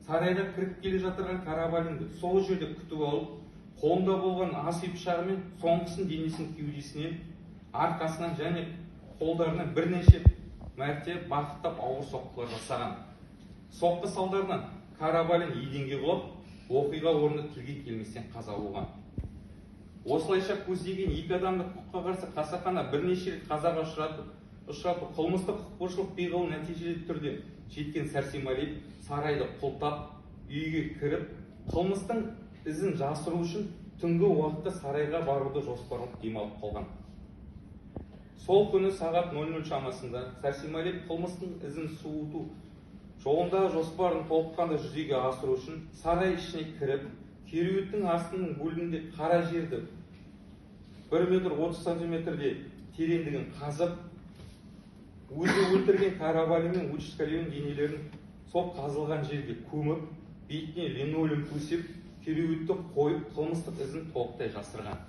сарайға кіріп келе жатырған Қарабалинді сол жерде күтіп алып, қолында болған ас үй пышағымен соңғысын денесінің кеудесінен, арқасынан және қолдарынан бірнеше мәрте бағыттап ауыр соққылар жасаған. Соққы салдарынан Қарабалин еденге құлап, оқиға орнында тілге келместен қаза болған. Осылайша көздеген екі адамды құқыққа қарсы қасақана бірнеше рет қазаға ұшыратып, қылмыстық құқық бұзушылық пиғылын нәтижелі түрде жеткен Сәрсенғалиев сарайды құлтап, үйге кіріп, қылмыстың ізін жасыру үшін түнгі уақытта сарайға баруды жоспарлап демалып қалған. Сол күні сағат 00 шамасында Сәрсенғалиев қылмыстың ізін суыту жолындағы жоспарын толыққанды жүзеге асыру үшін сарай ішіне кіріп, кереуеттің астының бөлігінде қара жерді 1 метр 30 сантиметрде тереңдігін қазып, өзі өлтірген Қарабалин мен Учаскеловтың денелерін сол қазылған жерге көміп, бетіне линолеум төсеп, кереуетті қойып, қылмыстық ізін толықтай жасырған.